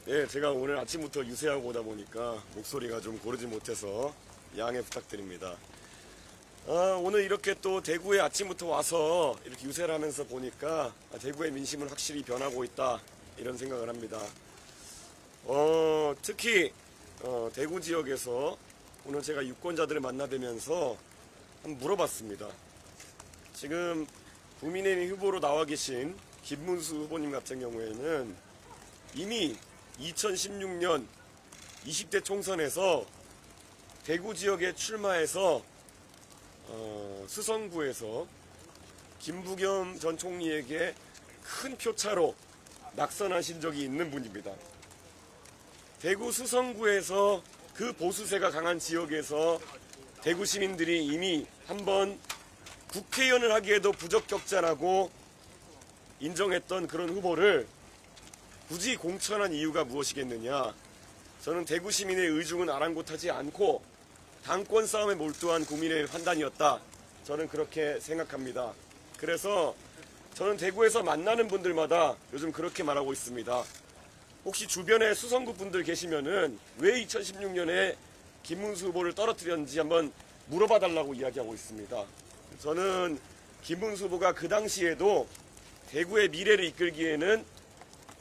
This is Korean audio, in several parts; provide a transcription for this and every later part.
예, 제가 오늘 아침부터 유세하고 오다 보니까 목소리가 좀 고르지 못해서 양해 부탁드립니다. 오늘 이렇게 또 대구에 아침부터 와서 이렇게 유세를 하면서 보니까 대구의 민심은 확실히 변하고 있다, 이런 생각을 합니다. 특히 대구 지역에서 오늘 제가 유권자들을 만나뵈면서 한번 물어봤습니다. 지금 국민의힘 후보로 나와 계신 김문수 후보님 같은 경우에는 이미 2016년 20대 총선에서 대구 지역에 출마해서 수성구에서 김부겸 전 총리에게 큰 표차로 낙선하신 적이 있는 분입니다. 대구 수성구에서 그 보수세가 강한 지역에서 대구 시민들이 이미 한번 국회의원을 하기에도 부적격자라고 인정했던 그런 후보를 굳이 공천한 이유가 무엇이겠느냐. 저는 대구 시민의 의중은 아랑곳하지 않고 당권 싸움에 몰두한 국민의 판단이었다, 저는 그렇게 생각합니다. 그래서 저는 대구에서 만나는 분들마다 요즘 그렇게 말하고 있습니다. 혹시 주변에 수성구 분들 계시면은 왜 2016년에 김문수 후보를 떨어뜨렸는지 한번 물어봐 달라고 이야기하고 있습니다. 저는 김문수 후보가 그 당시에도 대구의 미래를 이끌기에는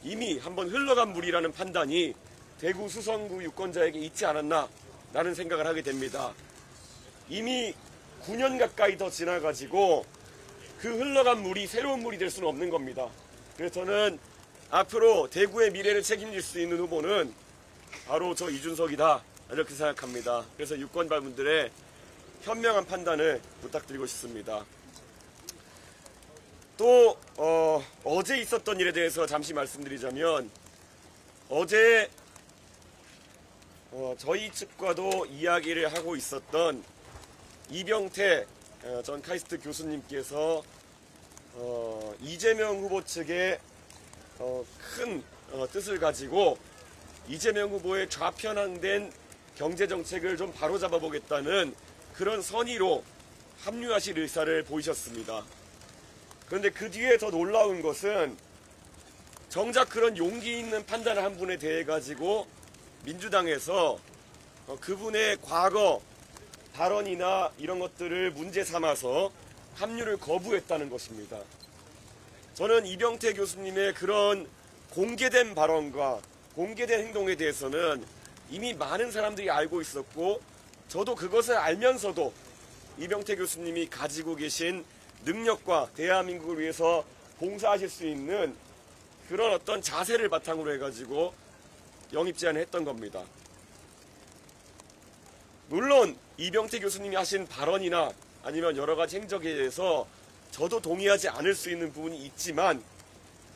이미 한번 흘러간 물이라는 판단이 대구 수성구 유권자에게 있지 않았나 라는 생각을 하게 됩니다. 이미 9년 가까이 더 지나가지고 그 흘러간 물이 새로운 물이 될 수는 없는 겁니다. 그래서 저는 앞으로 대구의 미래를 책임질 수 있는 후보는 바로 저 이준석이다, 이렇게 생각합니다. 그래서 유권자분들의 현명한 판단을 부탁드리고 싶습니다. 또 어제 있었던 일에 대해서 잠시 말씀드리자면, 어제 저희 측과도 이야기를 하고 있었던 이병태 전 카이스트 교수님께서 이재명 후보 측의 큰 뜻을 가지고 이재명 후보의 좌편향된 경제정책을 좀 바로잡아 보겠다는 그런 선의로 합류하실 의사를 보이셨습니다. 그런데 그 뒤에 더 놀라운 것은 정작 그런 용기 있는 판단을 한 분에 대해 가지고 민주당에서 그분의 과거 발언이나 이런 것들을 문제 삼아서 합류를 거부했다는 것입니다. 저는 이병태 교수님의 그런 공개된 발언과 공개된 행동에 대해서는 이미 많은 사람들이 알고 있었고, 저도 그것을 알면서도 이병태 교수님이 가지고 계신 능력과 대한민국을 위해서 봉사하실 수 있는 그런 어떤 자세를 바탕으로 해가지고 영입 제안을 했던 겁니다. 물론 이병태 교수님이 하신 발언이나 아니면 여러 가지 행적에 대해서 저도 동의하지 않을 수 있는 부분이 있지만,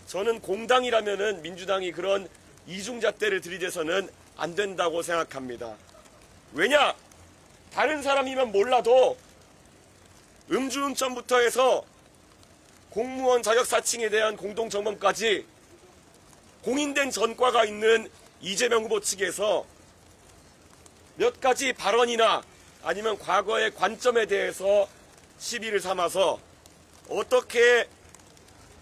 저는 공당이라면은 민주당이 그런 이중잣대를 들이대서는 안 된다고 생각합니다. 왜냐? 다른 사람이면 몰라도 음주운전부터 해서 공무원 자격 사칭에 대한 공동정범까지 공인된 전과가 있는 이재명 후보 측에서 몇 가지 발언이나 아니면 과거의 관점에 대해서 시비를 삼아서 어떻게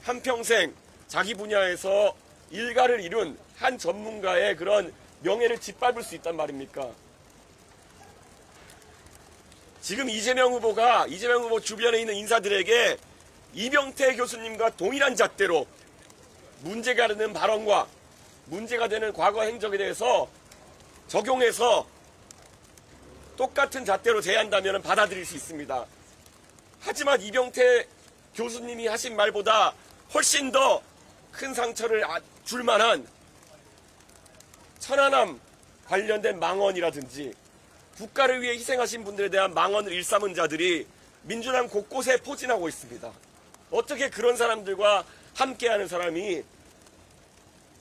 한평생 자기 분야에서 일가를 이룬 한 전문가의 그런 명예를 짓밟을 수 있단 말입니까? 지금 이재명 후보 주변에 있는 인사들에게 이병태 교수님과 동일한 잣대로 문제가 되는 발언과 문제가 되는 과거 행적에 대해서 적용해서 똑같은 잣대로 제한다면 받아들일 수 있습니다. 하지만 이병태 교수님이 하신 말보다 훨씬 더 큰 상처를 줄 만한 천안함 관련된 망언이라든지 국가를 위해 희생하신 분들에 대한 망언을 일삼은 자들이 민주당 곳곳에 포진하고 있습니다. 어떻게 그런 사람들과 함께하는 사람이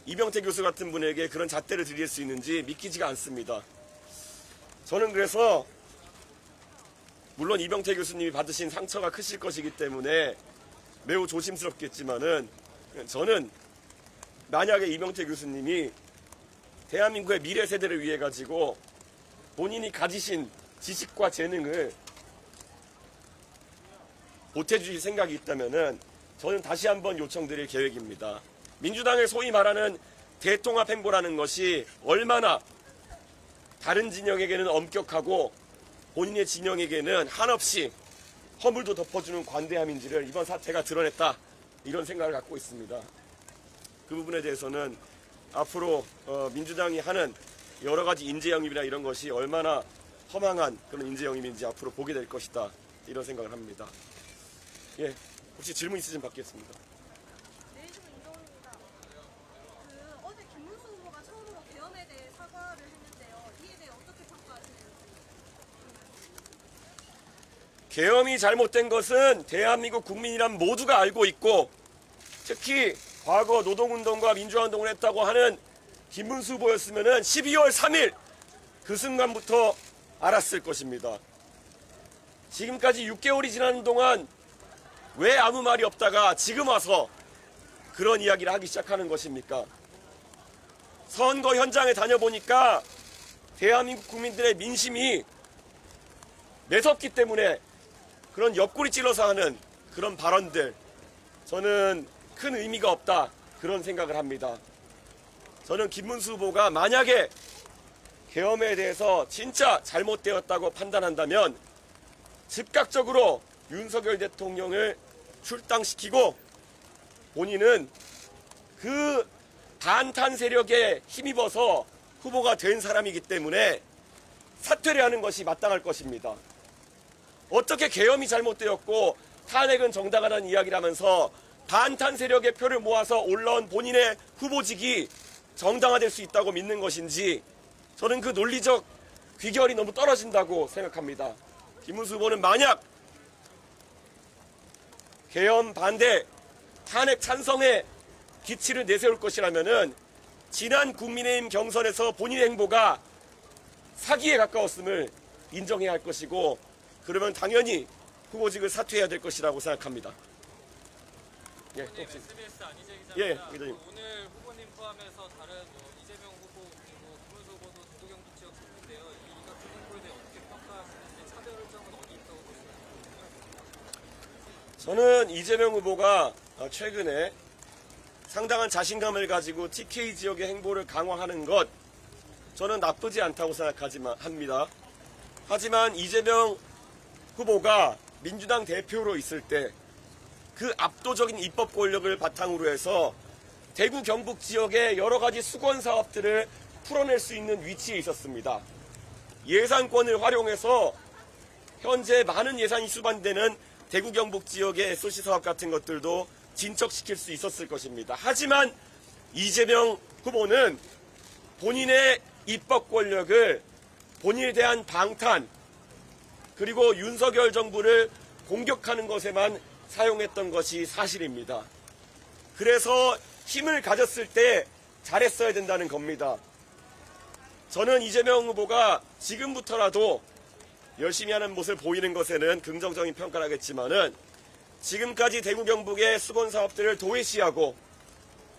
이병태 교수 같은 분에게 그런 잣대를 들일 수 있는지 믿기지가 않습니다. 저는 그래서 물론 이병태 교수님이 받으신 상처가 크실 것이기 때문에 매우 조심스럽겠지만은, 저는 만약에 이병태 교수님이 대한민국의 미래 세대를 위해 가지고 본인이 가지신 지식과 재능을 보태주실 생각이 있다면은 저는 다시 한번 요청드릴 계획입니다. 민주당의 소위 말하는 대통합 행보라는 것이 얼마나 다른 진영에게는 엄격하고 본인의 진영에게는 한없이 허물도 덮어주는 관대함인지를 이번 사태가 드러냈다, 이런 생각을 갖고 있습니다. 그 부분에 대해서는 앞으로 민주당이 하는 여러 가지 인재 영입이나 이런 것이 얼마나 허망한 그런 인재 영입인지 앞으로 보게 될 것이다, 이런 생각을 합니다. 예, 혹시 질문 있으시면 받겠습니다. 네, 지금 이정입니다. 어제 김문수 후보가 처음으로 계엄에 대해 사과를 했는데요. 이에 대해 어떻게 평가하시는지? 계엄이 잘못된 것은 대한민국 국민이란 모두가 알고 있고, 특히 과거 노동운동과 민주화운동을 했다고 하는 김문수 후보였으면 12월 3일 그 순간부터 알았을 것입니다. 지금까지 6개월이 지나는 동안 왜 아무 말이 없다가 지금 와서 그런 이야기를 하기 시작하는 것입니까? 선거 현장에 다녀보니까 대한민국 국민들의 민심이 매섭기 때문에 그런 옆구리 찔러서 하는 그런 발언들, 저는 큰 의미가 없다, 그런 생각을 합니다. 저는 김문수 후보가 만약에 계엄에 대해서 진짜 잘못되었다고 판단한다면 즉각적으로 윤석열 대통령을 출당시키고 본인은 그 반탄 세력에 힘입어서 후보가 된 사람이기 때문에 사퇴를 하는 것이 마땅할 것입니다. 어떻게 계엄이 잘못되었고 탄핵은 정당하다는 이야기를 하면서 반탄 세력의 표를 모아서 올라온 본인의 후보직이 정당화될 수 있다고 믿는 것인지, 저는 그 논리적 귀결이 너무 떨어진다고 생각합니다. 김문수 후보는 만약 계엄 반대, 탄핵 찬성의 기치를 내세울 것이라면은 지난 국민의힘 경선에서 본인의 행보가 사기에 가까웠음을 인정해야 할 것이고, 그러면 당연히 후보직을 사퇴해야 될 것이라고 생각합니다. 예, 혹시. SBS 안희재 기자입니다. 예, 기자님. 오늘 후보님 포함해서 다른 이재명 후보 그리고 김문수 후보도 중도경북 지역 출신인데요. 이 같은 행보에 대해 어떻게 평가하시는지, 차별점은 어디 있다고 보시나요? 저는 이재명 후보가 최근에 상당한 자신감을 가지고 TK 지역의 행보를 강화하는 것, 저는 나쁘지 않다고 생각합니다. 하지만 이재명 후보가 민주당 대표로 있을 때 그 압도적인 입법 권력을 바탕으로 해서 대구 경북 지역의 여러 가지 수건 사업들을 풀어낼 수 있는 위치에 있었습니다. 예산권을 활용해서 현재 많은 예산이 수반되는 대구 경북 지역의 SOC 사업 같은 것들도 진척시킬 수 있었을 것입니다. 하지만 이재명 후보는 본인의 입법 권력을 본인에 대한 방탄, 그리고 윤석열 정부를 공격하는 것에만 사용했던 것이 사실입니다. 그래서 힘을 가졌을 때 잘했어야 된다는 겁니다. 저는 이재명 후보가 지금부터라도 열심히 하는 모습을 보이는 것에는 긍정적인 평가를 하겠지만은, 지금까지 대구 경북의 수건 사업들을 도외시하고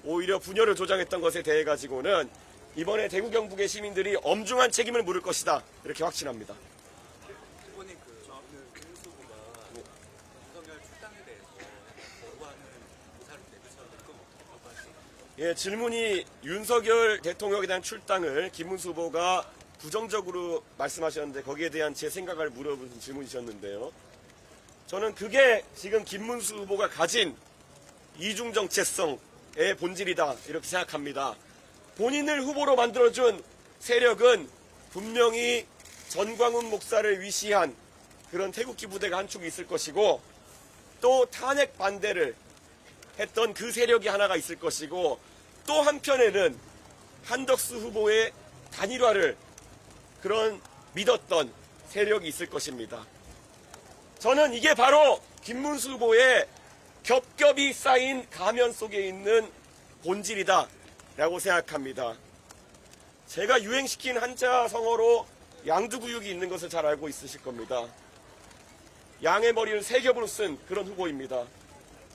오히려 분열을 조장했던 것에 대해 가지고는 이번에 대구 경북의 시민들이 엄중한 책임을 물을 것이다, 이렇게 확신합니다. 후보님, 김문수 후보가 윤석열 출당에 대해서 거부하는 의사를 내비쳤는데 그건 어떻게 평가하시나요? 예, 질문이 윤석열 대통령에 대한 출당을 김문수 후보가 부정적으로 말씀하셨는데 거기에 대한 제 생각을 물어보신 질문이셨는데요. 저는 그게 지금 김문수 후보가 가진 이중 정체성의 본질이다, 이렇게 생각합니다. 본인을 후보로 만들어준 세력은 분명히 전광훈 목사를 위시한 그런 태극기 부대가 한 축이 있을 것이고, 또 탄핵 반대를 했던 그 세력이 하나가 있을 것이고, 또 한편에는 한덕수 후보의 단일화를 그런 믿었던 세력이 있을 것입니다. 저는 이게 바로 김문수 후보의 겹겹이 쌓인 가면 속에 있는 본질이다 라고 생각합니다. 제가 유행시킨 한자 성어로 양두구육이 있는 것을 잘 알고 있으실 겁니다. 양의 머리를 세 겹으로 쓴 그런 후보입니다.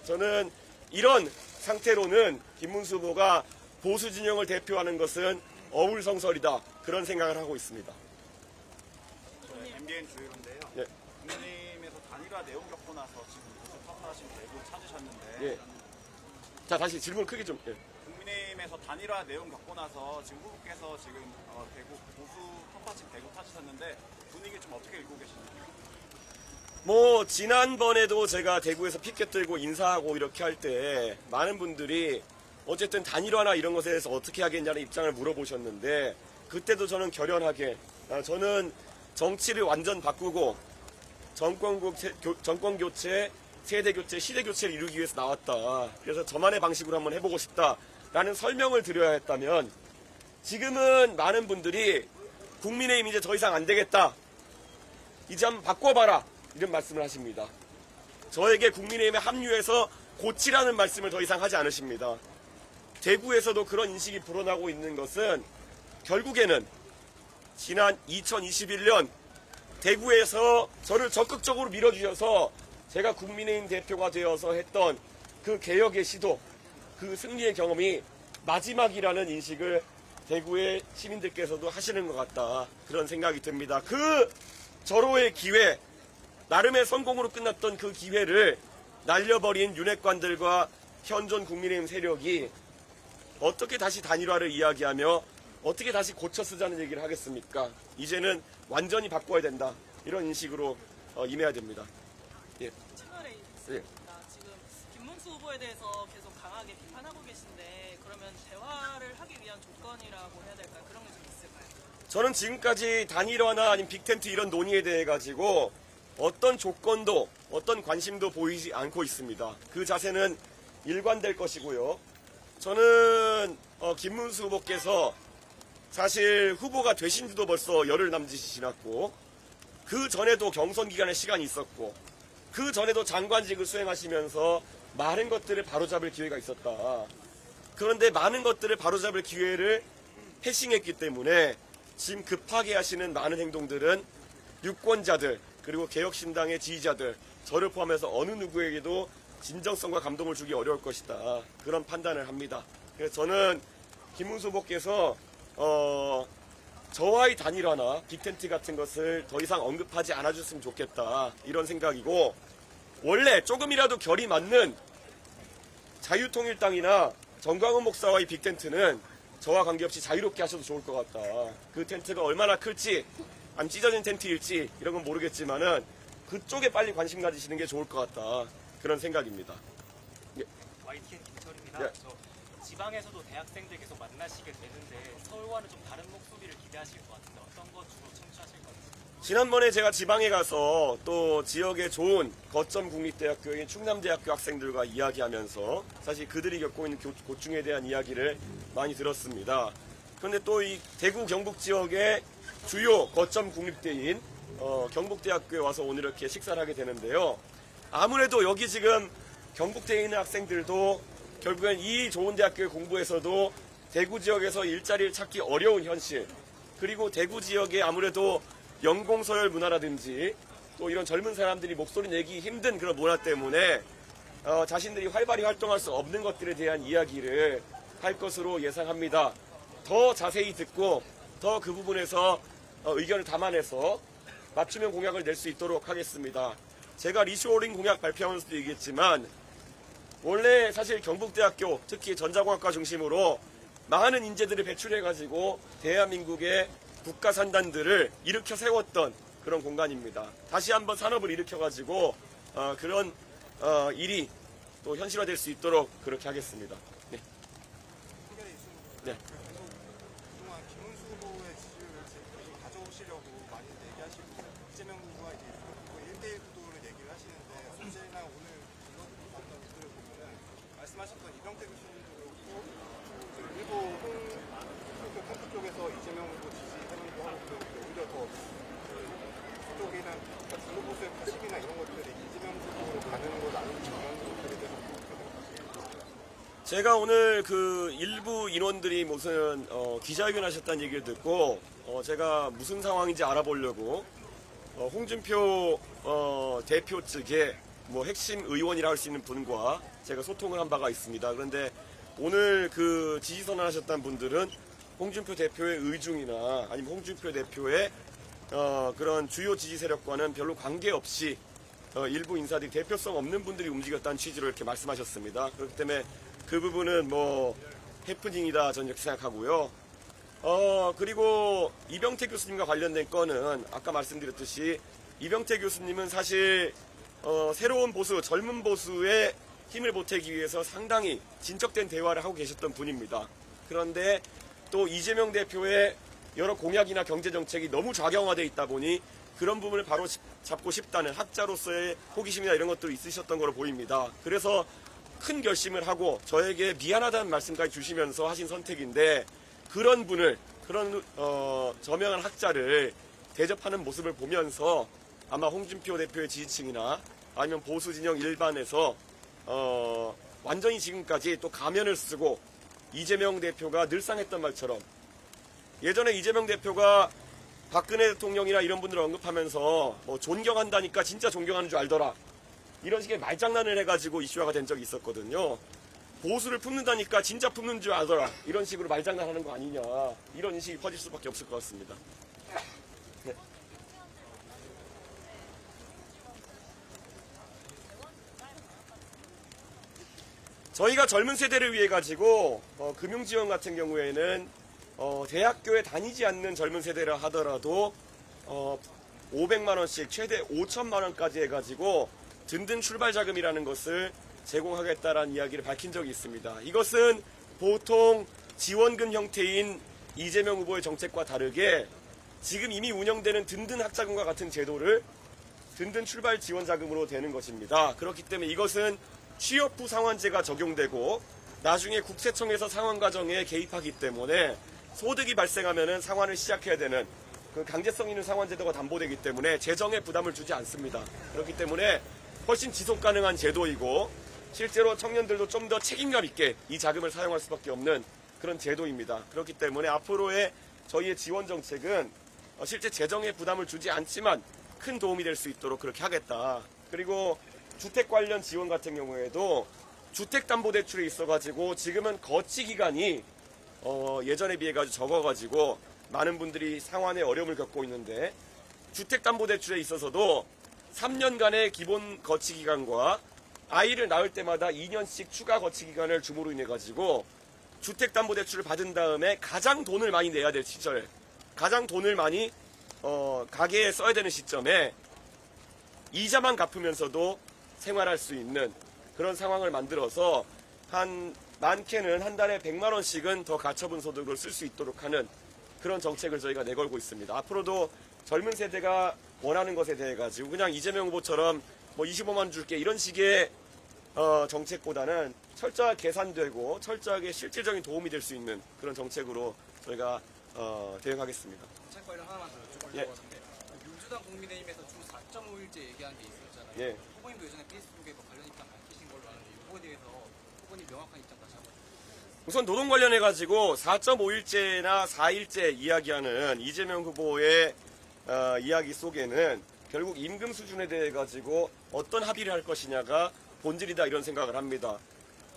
저는 이런 상태로는 김문수 후보가 보수 진영을 대표하는 것은 어불성설이다, 그런 생각을 하고 있습니다. MBN 주의인데요. 예. 국민의힘에서 단일화 내용 겪고 나서 지금 무슨 평가하신 대구 찾으셨는데 예. 자, 다시 질문 크게 좀. 예. 국민의힘에서 단일화 내용 겪고 나서 지금 후보께서 지금 대구 보수 텃밭집 대구 타시셨는데 분위기 좀 어떻게 읽고 계십니까? 뭐 지난번에도 제가 대구에서 피켓 들고 인사하고 이렇게 할 때 많은 분들이 어쨌든 단일화나 이런 것에 대해서 어떻게 하겠냐는 입장을 물어보셨는데 그때도 저는 결연하게 저는 정치를 완전 바꾸고 정권 교체, 세대 교체, 시대 교체를 이루기 위해서 나왔다. 그래서 저만의 방식으로 한번 해보고 싶다라는 설명을 드려야 했다면 지금은 많은 분들이 국민의힘 이제 더 이상 안 되겠다. 이제 한번 바꿔봐라. 이런 말씀을 하십니다. 저에게 국민의힘에 합류해서 고치라는 말씀을 더 이상 하지 않으십니다. 대구에서도 그런 인식이 불어나고 있는 것은 결국에는 지난 2021년 대구에서 저를 적극적으로 밀어주셔서 제가 국민의힘 대표가 되어서 했던 그 개혁의 시도, 그 승리의 경험이 마지막이라는 인식을 대구의 시민들께서도 하시는 것 같다. 그런 생각이 듭니다. 그 절호의 기회, 나름의 성공으로 끝났던 그 기회를 날려버린 윤핵관들과 현존 국민의힘 세력이 어떻게 다시 단일화를 이야기하며 어떻게 다시 고쳐 쓰자는 얘기를 하겠습니까? 이제는 완전히 바꿔야 된다. 이런 인식으로 임해야 됩니다. 예. 채널에 있습니다. 지금 김문수 후보에 대해서 계속 강하게 비판하고 계신데 그러면 대화를 하기 위한 조건이라고 해야 될까요? 그런 게 좀 있을까요? 저는 지금까지 단일화나 아니면 빅텐트 이런 논의에 대해 가지고 어떤 조건도 어떤 관심도 보이지 않고 있습니다. 그 자세는 일관될 것이고요. 저는 김문수 후보께서 사실 후보가 되신 지도 벌써 열흘 남짓이 지났고 그 전에도 경선 기간에 시간이 있었고 그 전에도 장관직을 수행하시면서 많은 것들을 바로잡을 기회가 있었다. 그런데 많은 것들을 바로잡을 기회를 패싱했기 때문에 지금 급하게 하시는 많은 행동들은 유권자들 그리고 개혁신당의 지지자들 저를 포함해서 어느 누구에게도 진정성과 감동을 주기 어려울 것이다. 그런 판단을 합니다. 그래서 저는 김문수 후보께서 저와의 단일화나 빅텐트 같은 것을 더 이상 언급하지 않아줬으면 좋겠다. 이런 생각이고 원래 조금이라도 결이 맞는 자유통일당이나 정광훈 목사와의 빅텐트는 저와 관계없이 자유롭게 하셔도 좋을 것 같다. 그 텐트가 얼마나 클지 안 찢어진 텐트일지 이런 건 모르겠지만은 그쪽에 빨리 관심 가지시는 게 좋을 것 같다. 그런 생각입니다. 예. YTN 김철입니다. 예. 저 지방에서도 대학생들 계속 만나시게 되는데 서울과는 좀 다른 목소리를 기대하실 것 같은데 어떤 것 주로 청취하실 건지. 지난번에 제가 지방에 가서 또 지역의 좋은 거점 국립대학교인 충남대학교 학생들과 이야기하면서 사실 그들이 겪고 있는 고충에 대한 이야기를 많이 들었습니다. 그런데 또 이 대구 경북 지역의 주요 거점 국립대인 경북대학교에 와서 오늘 이렇게 식사를 하게 되는데요. 아무래도 여기 지금 경북대에 있는 학생들도 결국엔 이 좋은 대학교에 공부해서도 대구 지역에서 일자리를 찾기 어려운 현실 그리고 대구 지역에 아무래도 연공서열 문화라든지 또 이런 젊은 사람들이 목소리 내기 힘든 그런 문화 때문에 자신들이 활발히 활동할 수 없는 것들에 대한 이야기를 할 것으로 예상합니다. 더 자세히 듣고 더 그 부분에서 의견을 담아내서 맞춤형 공약을 낼 수 있도록 하겠습니다. 제가 리쇼어링 공약 발표하면서도 얘기했지만 원래 사실 경북대학교 특히 전자공학과 중심으로 많은 인재들을 배출해가지고 대한민국의 국가 산단들을 일으켜 세웠던 그런 공간입니다. 다시 한번 산업을 일으켜가지고 그런 일이 또 현실화될 수 있도록 그렇게 하겠습니다. 네. 네. 그동안 김문수 후보의 지지율을 계속 가져오시려고 많이 얘기하시고 이재명 후보와 이제 1대1 구도를 얘기를 하시는데 어제나 오늘 불러드린 것들을 보면은 말씀하셨던 이병태 교수님도 그렇고 일부 홍준표 캠프 쪽에서 이재명 후보 지지하는 거 하고 오히려 더 그쪽이나 중도 보수의 표식이나 이런 것들이 이재명 후보로 가는 거 나누는 그런 것들에 대해서 어떻게 생각하세요? 제가 오늘 그 일부 인원들이 무슨 기자회견 하셨다는 얘기를 듣고 제가 무슨 상황인지 알아보려고 홍준표 대표 측에 뭐 핵심 의원이라 할 수 있는 분과 제가 소통을 한 바가 있습니다. 그런데 오늘 그 지지선언 하셨다는 분들은 홍준표 대표의 의중이나 아니면 홍준표 대표의 그런 주요 지지 세력과는 별로 관계없이 일부 인사들이 대표성 없는 분들이 움직였다는 취지로 이렇게 말씀하셨습니다. 그렇기 때문에 그 부분은 뭐 해프닝이다 저는 이렇게 생각하고요. 그리고 이병태 교수님과 관련된 건은 아까 말씀드렸듯이 이병태 교수님은 사실 새로운 보수, 젊은 보수의 힘을 보태기 위해서 상당히 진척된 대화를 하고 계셨던 분입니다. 그런데 또 이재명 대표의 여러 공약이나 경제정책이 너무 좌경화되어 있다 보니 그런 부분을 바로 잡고 싶다는 학자로서의 호기심이나 이런 것도 있으셨던 거로 보입니다. 그래서 큰 결심을 하고 저에게 미안하다는 말씀까지 주시면서 하신 선택인데, 그런 분을, 그런 저명한 학자를 대접하는 모습을 보면서 아마 홍준표 대표의 지지층이나 아니면 보수 진영 일반에서 완전히 지금까지 또 가면을 쓰고 이재명 대표가 늘상 했던 말처럼, 예전에 이재명 대표가 박근혜 대통령이나 이런 분들을 언급하면서 뭐 존경한다니까 진짜 존경하는 줄 알더라, 이런 식의 말장난을 해가지고 이슈화가 된 적이 있었거든요. 보수를 품는다니까 진짜 품는 줄 알더라, 이런 식으로 말장난하는 거 아니냐, 이런 인식이 퍼질 수밖에 없을 것 같습니다. 네. 저희가 젊은 세대를 위해 가지고 금융지원 같은 경우에는 대학교에 다니지 않는 젊은 세대라 하더라도 500만 원씩 최대 5천만 원까지 해가지고 든든 출발 자금이라는 것을 제공하겠다라는 이야기를 밝힌 적이 있습니다. 이것은 보통 지원금 형태인 이재명 후보의 정책과 다르게 지금 이미 운영되는 든든 학자금과 같은 제도를 든든 출발 지원 자금으로 되는 것입니다. 그렇기 때문에 이것은 취업 후 상환제가 적용되고 나중에 국세청에서 상환 과정에 개입하기 때문에 소득이 발생하면은 상환을 시작해야 되는 그 강제성 있는 상환 제도가 담보되기 때문에 재정에 부담을 주지 않습니다. 그렇기 때문에 훨씬 지속 가능한 제도이고 실제로 청년들도 좀 더 책임감 있게 이 자금을 사용할 수밖에 없는 그런 제도입니다. 그렇기 때문에 앞으로의 저희의 지원 정책은 실제 재정에 부담을 주지 않지만 큰 도움이 될 수 있도록 그렇게 하겠다. 그리고 주택 관련 지원 같은 경우에도 주택담보대출이 있어가지고 지금은 거치 기간이 예전에 비해 가지고 적어가지고 많은 분들이 상환에 어려움을 겪고 있는데, 주택담보대출에 있어서도 3년간의 기본 거치 기간과 아이를 낳을 때마다 2년씩 추가 거치 기간을 줌으로 인해 가지고 주택담보대출을 받은 다음에 가장 돈을 많이 내야 될 시절, 가장 돈을 많이 가계에 써야 되는 시점에 이자만 갚으면서도 생활할 수 있는 그런 상황을 만들어서 많게는 한 달에 100만 원씩은 더 가처분 소득을 쓸 수 있도록 하는 그런 정책을 저희가 내걸고 있습니다. 앞으로도 젊은 세대가 원하는 것에 대해 가지고 그냥 이재명 후보처럼 뭐 25만 줄게 이런 식의 정책보다는 철저하게 계산되고 철저하게 실질적인 도움이 될 수 있는 그런 정책으로 저희가 대응하겠습니다. 정책 관련 하나만 더 여쭤보려고 예. 하는데, 민주당 국민의힘에서 주 4.5일제 얘기한 게 있었잖아요. 예. 후보님도 예전에 페이스북에 뭐 관련 입장 밝히신 걸로 아는데 이 부분에 대해서 후보님 명확한 입장 다시 한번. 우선 노동 관련해 가지고 4.5일제나 4일제 이야기하는 이재명 후보의 이야기 속에는 결국 임금 수준에 대해 가지고 어떤 합의를 할 것이냐가 본질이다, 이런 생각을 합니다.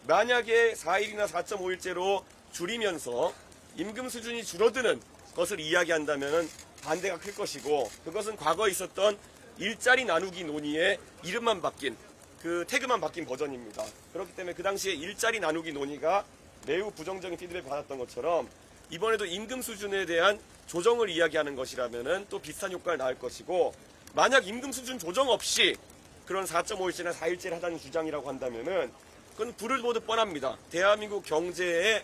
만약에 4일이나 4.5일제로 줄이면서 임금 수준이 줄어드는 것을 이야기한다면 반대가 클 것이고, 그것은 과거에 있었던 일자리 나누기 논의의 이름만 바뀐, 그 태그만 바뀐 버전입니다. 그렇기 때문에 그 당시에 일자리 나누기 논의가 매우 부정적인 피드백을 받았던 것처럼 이번에도 임금 수준에 대한 조정을 이야기하는 것이라면은 또 비슷한 효과를 낳을 것이고, 만약 임금 수준 조정 없이 그런 4.5일제나 4일제를 하다는 주장이라고 한다면은 그건 불을 보듯 뻔합니다. 대한민국 경제의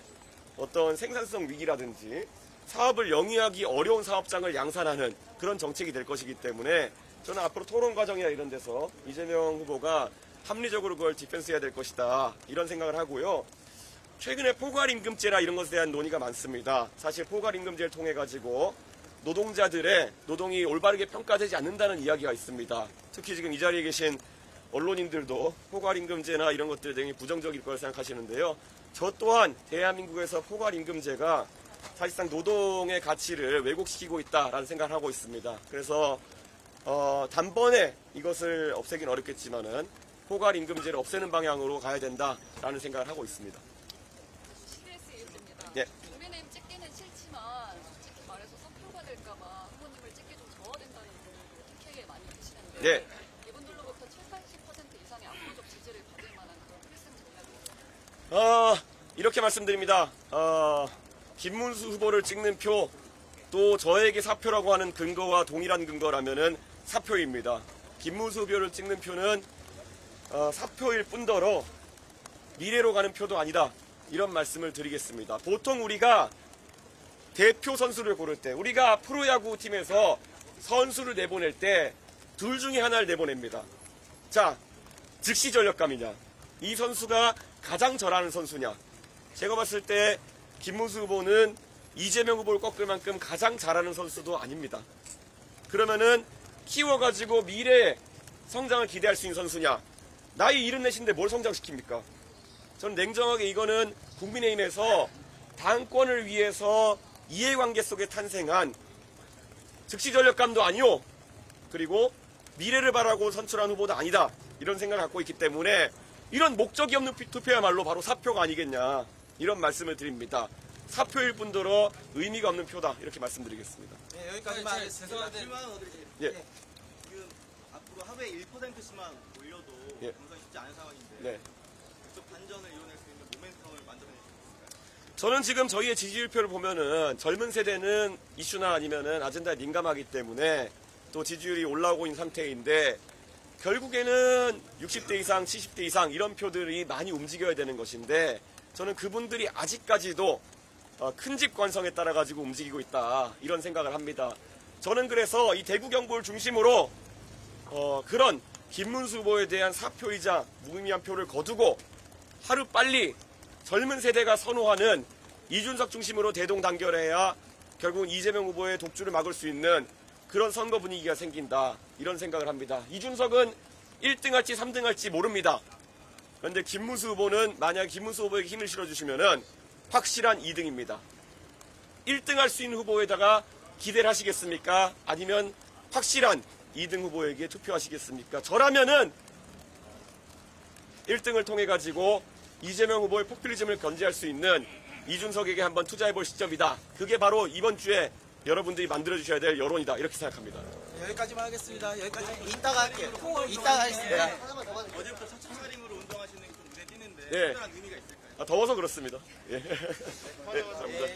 어떤 생산성 위기라든지 사업을 영위하기 어려운 사업장을 양산하는 그런 정책이 될 것이기 때문에 저는 앞으로 토론 과정이나 이런 데서 이재명 후보가 합리적으로 그걸 디펜스해야 될 것이다, 이런 생각을 하고요. 최근에 포괄임금제나 이런 것에 대한 논의가 많습니다. 사실 포괄임금제를 통해 가지고 노동자들의 노동이 올바르게 평가되지 않는다는 이야기가 있습니다. 특히 지금 이 자리에 계신 언론인들도 포괄임금제나 이런 것들 등이 부정적일 거라 생각하시는데요. 저 또한 대한민국에서 포괄임금제가 사실상 노동의 가치를 왜곡시키고 있다라는 생각을 하고 있습니다. 그래서 단번에 이것을 없애긴 어렵겠지만은 포괄임금제를 없애는 방향으로 가야 된다라는 생각을 하고 있습니다. CBS 이은지입니다. 예. 국민의힘 찍기는 싫지만 솔직히 말해서 썩표가 될까봐 후보님을 찍기 좀 저하된다는 분들도 특혜에 많이 계시는데 네. 이분들로부터 70~80% 이상의 압도적 지지를 받을 만한 그런 필승 전략이 있어요. 이렇게 이렇게 말씀드립니다. 김문수 후보를 찍는 표, 또 저에게 사표라고 하는 근거와 동일한 근거라면은 사표입니다. 김문수 후보를 찍는 표는 사표일 뿐더러 미래로 가는 표도 아니다. 이런 말씀을 드리겠습니다. 보통 우리가 대표 선수를 고를 때, 우리가 프로야구 팀에서 선수를 내보낼 때 둘 중에 하나를 내보냅니다. 자, 즉시 전력감이냐, 이 선수가 가장 잘하는 선수냐. 제가 봤을 때 김문수 후보는 이재명 후보를 꺾을 만큼 가장 잘하는 선수도 아닙니다. 그러면은 키워가지고 미래의 성장을 기대할 수 있는 선수냐. 나이 74인데 뭘 성장시킵니까? 저는 냉정하게 이거는 국민의힘에서 당권을 위해서 이해관계 속에 탄생한 즉시 전력감도 아니오, 그리고 미래를 바라고 선출한 후보도 아니다, 이런 생각을 갖고 있기 때문에 이런 목적이 없는 투표야말로 바로 사표가 아니겠냐, 이런 말씀을 드립니다. 사표일 뿐더러 의미가 없는 표다, 이렇게 말씀드리겠습니다. 네, 여기까지만 네, 하겠습니다. 죄송한데- 질문 하나 더 드릴게요. 예. 지금 앞으로 하루에 1%씩만 올려도 예. 당선이 쉽지 않은 상황인데 네. 그쪽 반전을 이뤄낼 수 있는 모멘텀을 만들어낼 수 있을까요? 저는 지금 저희의 지지율표를 보면은 젊은 세대는 이슈나 아니면은 아젠다에 민감하기 때문에 또 지지율이 올라오고 있는 상태인데, 결국에는 60대 이상, 70대 이상 이런 표들이 많이 움직여야 되는 것인데, 저는 그분들이 아직까지도 큰 집 관성에 따라 가지고 움직이고 있다, 이런 생각을 합니다. 저는 그래서 이 대구 경북을 중심으로 그런 김문수 후보에 대한 사표이자 무의미한 표를 거두고 하루빨리 젊은 세대가 선호하는 이준석 중심으로 대동단결해야 결국 이재명 후보의 독주를 막을 수 있는 그런 선거 분위기가 생긴다, 이런 생각을 합니다. 이준석은 1등 할지 3등 할지 모릅니다. 그런데 김문수 후보는 만약 김문수 후보에게 힘을 실어주시면은 확실한 2등입니다. 1등 할 수 있는 후보에다가 기대를 하시겠습니까? 아니면 확실한 2등 후보에게 투표하시겠습니까? 저라면은 1등을 통해 가지고 이재명 후보의 포퓰리즘을 견제할 수 있는 이준석에게 한번 투자해볼 시점이다. 그게 바로 이번 주에 여러분들이 만들어주셔야 될 여론이다, 이렇게 생각합니다. 여기까지만 하겠습니다. 여기까지 이따가 할게요. 이따가 하겠습니다. 어제부터 첫 차림으로 운동하시는 게 좀 눈에 띄는데 예. 특별한 의미가 있을까요? 더워서 그렇습니다. 예. 네, 감사합니다.